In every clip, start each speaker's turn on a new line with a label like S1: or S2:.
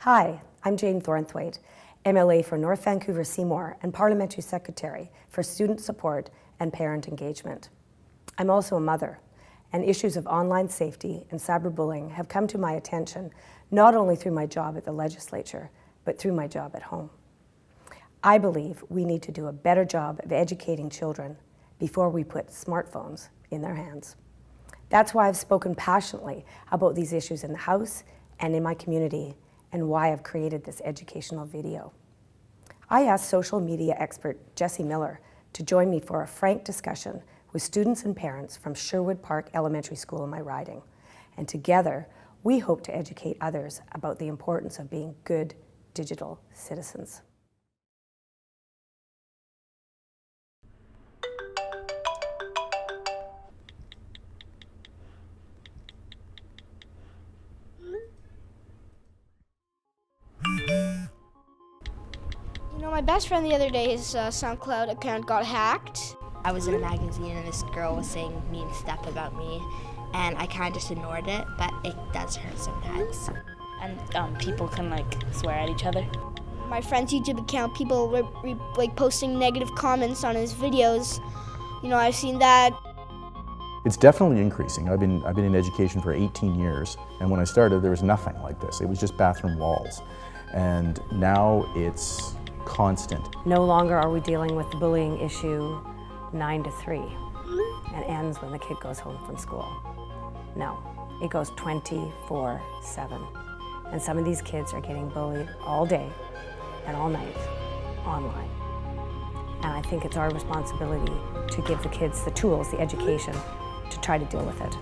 S1: Hi, I'm Jane Thornthwaite, MLA for North Vancouver Seymour and Parliamentary Secretary for Student Support and Parent Engagement. I'm also a mother, and issues of online safety and cyberbullying have come to my attention not only through my job at the legislature, but through my job at home. I believe we need to do a better job of educating children before we put smartphones in their hands. That's why I've spoken passionately about these issues in the House and in my community, and why I've created this educational video. I asked social media expert Jessie Miller to join me for a frank discussion with students and parents from Sherwood Park Elementary School in my riding. And together, we hope to educate others about the importance of being good digital citizens.
S2: You know, my best friend the other day, his SoundCloud account got hacked.
S3: I was in a magazine and this girl was saying mean stuff about me, and I kind of just ignored it, but it does hurt sometimes.
S4: And people can swear at each other.
S2: My friend's YouTube account, people were posting negative comments on his videos. You know, I've seen that.
S5: It's definitely increasing. I've been in education for 18 years, and when I started there was nothing like this. It was just bathroom walls. And now it's constant.
S1: No longer are we dealing with the bullying issue 9 to 3 and ends when the kid goes home from school. No, it goes 24/7. And some of these kids are getting bullied all day and all night online. And I think it's our responsibility to give the kids the tools, the education, to try to deal with it.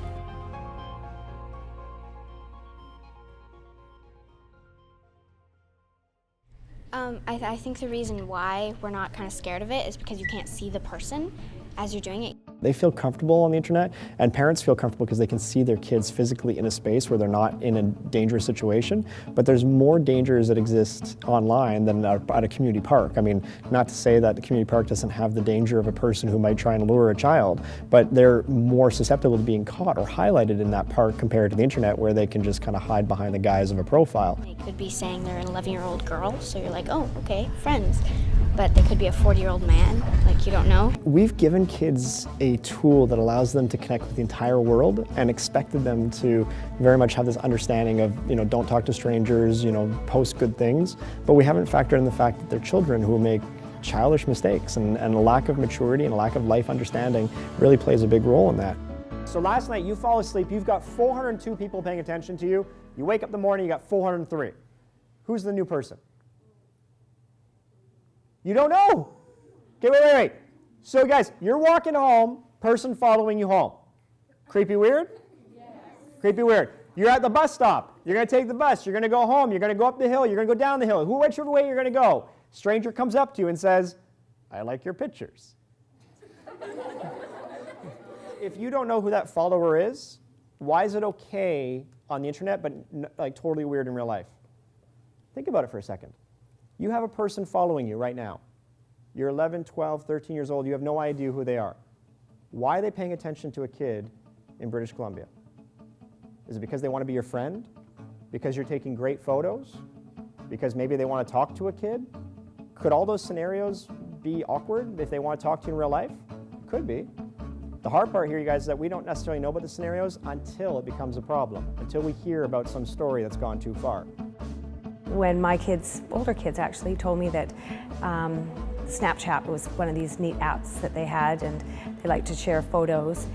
S6: I think the reason why we're not kind of scared of it is because you can't see the person as you're doing it.
S7: They feel comfortable on the internet, and parents feel comfortable because they can see their kids physically in a space where they're not in a dangerous situation. But there's more dangers that exist online than at a community park. I mean, not to say that the community park doesn't have the danger of a person who might try and lure a child, but they're more susceptible to being caught or highlighted in that park compared to the internet, where they can just kind of hide behind the guise of a profile.
S6: They could be saying they're an 11-year-old girl, so you're like, oh, okay, friends. But they could be a 40-year-old man, you don't know. We've
S7: given kids a tool that allows them to connect with the entire world and expected them to very much have this understanding of, don't talk to strangers, post good things. But we haven't factored in the fact that they're children who make childish mistakes, and a lack of maturity and a lack of life understanding really plays a big role in that.
S8: So last night you fall asleep, you've got 402 people paying attention to you. You wake up in the morning, you got 403. Who's the new person? You don't know. Okay, wait. So guys, you're walking home, person following you home. Creepy weird? Yes. Creepy weird. You're at the bus stop. You're going to take the bus. You're going to go home. You're going to go up the hill. You're going to go down the hill. Whichever way you're going to go. Stranger comes up to you and says, I like your pictures. If you don't know who that follower is, why is it okay on the internet but totally weird in real life? Think about it for a second. You have a person following you right now. You're 11, 12, 13 years old. You have no idea who they are. Why are they paying attention to a kid in British Columbia? Is it because they want to be your friend? Because you're taking great photos? Because maybe they want to talk to a kid? Could all those scenarios be awkward if they want to talk to you in real life? Could be. The hard part here, you guys, is that we don't necessarily know about the scenarios until it becomes a problem, until we hear about some story that's gone too far.
S1: When my kids, older kids actually, told me that Snapchat was one of these neat apps that they had, and they like to share photos.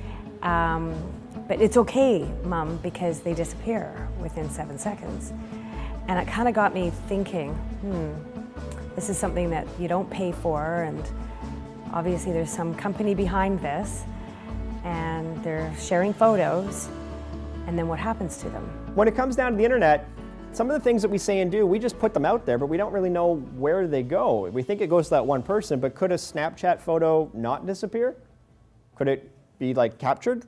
S1: But it's okay, Mum, because they disappear within 7 seconds. And it kind of got me thinking, this is something that you don't pay for, and obviously there's some company behind this, and they're sharing photos, and then what happens to them?
S8: When it comes down to the internet, some of the things that we say and do, we just put them out there, but we don't really know where they go. We think it goes to that one person, but could a Snapchat photo not disappear? Could it be captured?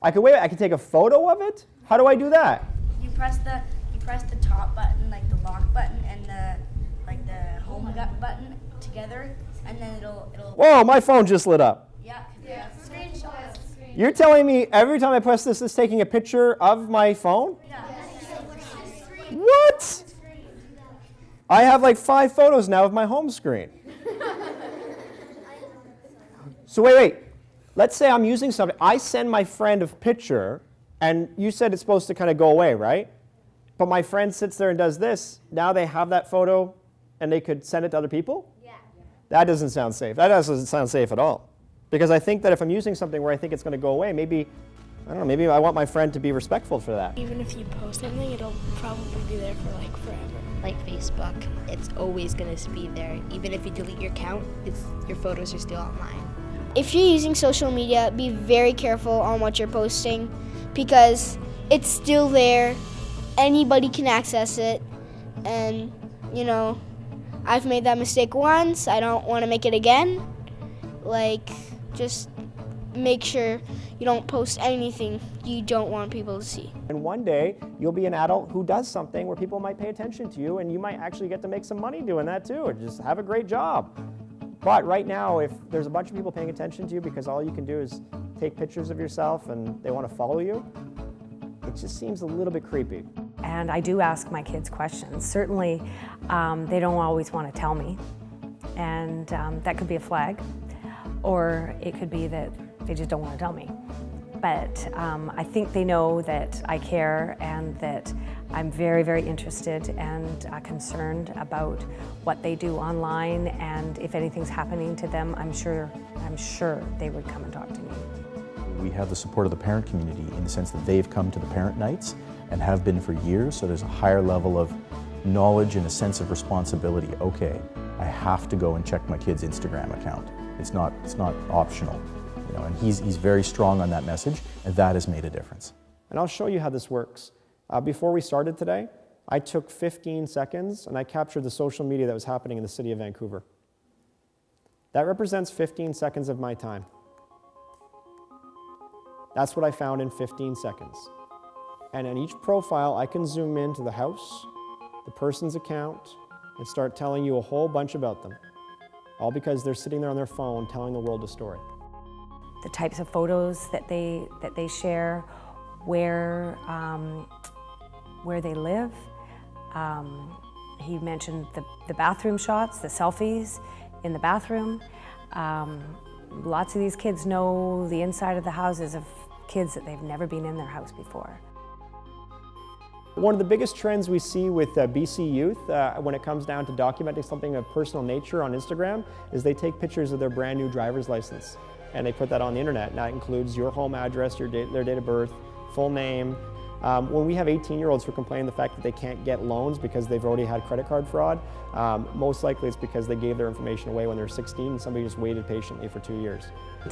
S8: I could take a photo of it? How do I do that?
S3: You press the top button, the lock button, and the home button together, and then it'll.
S8: Whoa! My phone just lit up.
S3: Yeah. Screenshots.
S8: You're telling me every time I press this, it's taking a picture of my phone?
S3: Yeah.
S8: What? I have like 5 photos now of my home screen. So wait. Let's say I'm using something. I send my friend a picture, and you said it's supposed to kind of go away, right? But my friend sits there and does this. Now they have that photo, and they could send it to other people? Yeah. That doesn't sound safe. That doesn't sound safe at all. Because I think that if I'm using something where I think it's going to go away, maybe, I don't know, maybe I want my friend to be respectful for that.
S9: Even if you post something, it'll probably be there for like forever.
S10: Like Facebook, it's always going to be there. Even if you delete your account, your photos are still online.
S2: If you're using social media, be very careful on what you're posting because it's still there. Anybody can access it. And, you know, I've made that mistake once. I don't want to make it again. Like, just make sure you don't post anything you don't want people to see.
S8: And one day, you'll be an adult who does something where people might pay attention to you, and you might actually get to make some money doing that too, or just have a great job. But right now, if there's a bunch of people paying attention to you because all you can do is take pictures of yourself and they want to follow you, it just seems a little bit creepy.
S1: And I do ask my kids questions. Certainly, they don't always want to tell me, and that could be a flag, or it could be that they just don't want to tell me. But I think they know that I care and that I'm very, very interested and concerned about what they do online, and if anything's happening to them, I'm sure they would come and talk to me.
S5: We have the support of the parent community in the sense that they've come to the parent nights and have been for years, so there's a higher level of knowledge and a sense of responsibility. Okay, I have to go and check my kid's Instagram account. It's not optional. You know, and he's very strong on that message, and that has made a difference.
S8: And I'll show you how this works. Before we started today, I took 15 seconds and I captured the social media that was happening in the city of Vancouver. That represents 15 seconds of my time. That's what I found in 15 seconds. And in each profile, I can zoom into the house, the person's account, and start telling you a whole bunch about them. All because they're sitting there on their phone telling the world a story.
S1: The types of photos that they share, where they live. He mentioned the bathroom shots, the selfies in the bathroom. Lots of these kids know the inside of the houses of kids that they've never been in their house before.
S8: One of the biggest trends we see with BC youth when it comes down to documenting something of personal nature on Instagram is they take pictures of their brand new driver's license and they put that on the internet. And that includes your home address, their date of birth, full name. When we have 18-year-olds who complain the fact that they can't get loans because they've already had credit card fraud, most likely it's because they gave their information away when they were 16 and somebody just waited patiently for 2 years.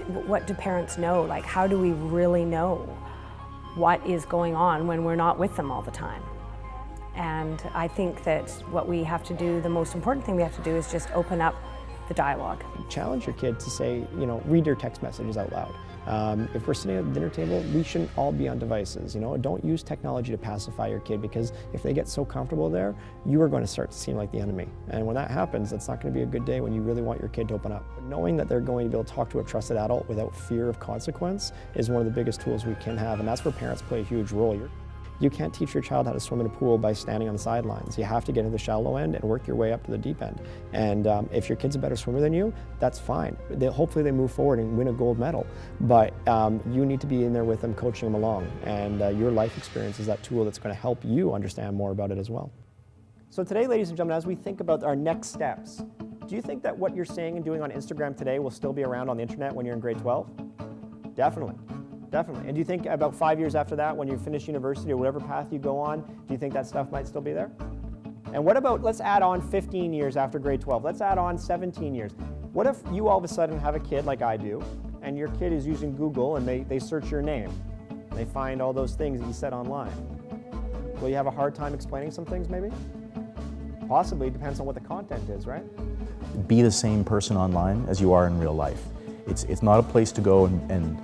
S1: What do parents know? Like, how do we really know what is going on when we're not with them all the time? And I think that what we have to do, the most important thing we have to do is just open up the dialogue.
S8: Challenge your kid to say, you know, read your text messages out loud. If we're sitting at the dinner table, we shouldn't all be on devices. You know, don't use technology to pacify your kid, because if they get so comfortable there, you are going to start to seem like the enemy. And when that happens, it's not going to be a good day when you really want your kid to open up. But knowing that they're going to be able to talk to a trusted adult without fear of consequence is one of the biggest tools we can have, and that's where parents play a huge role. You can't teach your child how to swim in a pool by standing on the sidelines. You have to get to the shallow end and work your way up to the deep end. And if your kid's a better swimmer than you, that's fine. Hopefully they move forward and win a gold medal. But you need to be in there with them, coaching them along. And your life experience is that tool that's going to help you understand more about it as well. So today, ladies and gentlemen, as we think about our next steps, do you think that what you're saying and doing on Instagram today will still be around on the internet when you're in grade 12? Definitely. Definitely. And do you think about 5 years after that, when you finish university or whatever path you go on, do you think that stuff might still be there? And what about, let's add on 15 years after grade 12. Let's add on 17 years. What if you all of a sudden have a kid like I do, and your kid is using Google and they search your name. They find all those things that you said online. Will you have a hard time explaining some things maybe? Possibly, it depends on what the content is, right?
S5: Be the same person online as you are in real life. It's not a place to go and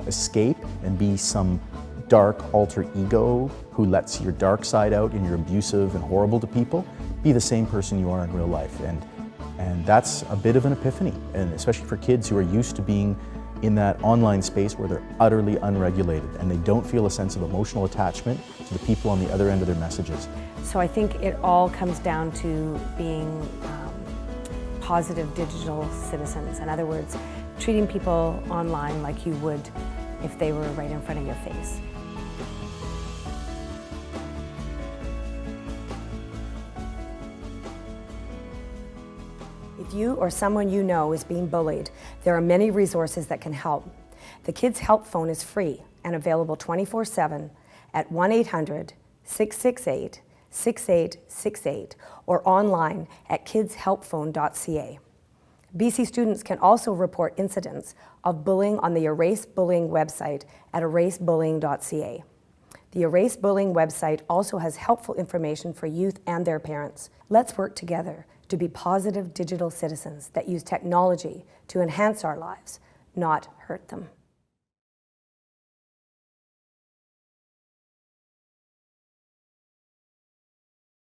S5: escape and be some dark alter ego who lets your dark side out and you're abusive and horrible to people. Be the same person you are in real life, and that's a bit of an epiphany, and especially for kids who are used to being in that online space where they're utterly unregulated and they don't feel a sense of emotional attachment to the people on the other end of their messages.
S1: So I think it all comes down to being positive digital citizens. In other words, treating people online like you would if they were right in front of your face. If you or someone you know is being bullied, there are many resources that can help. The Kids Help Phone is free and available 24/7 at 1-800-668-6868 or online at kidshelpphone.ca. BC students can also report incidents of bullying on the Erase Bullying website at erasebullying.ca. The Erase Bullying website also has helpful information for youth and their parents. Let's work together to be positive digital citizens that use technology to enhance our lives, not hurt them.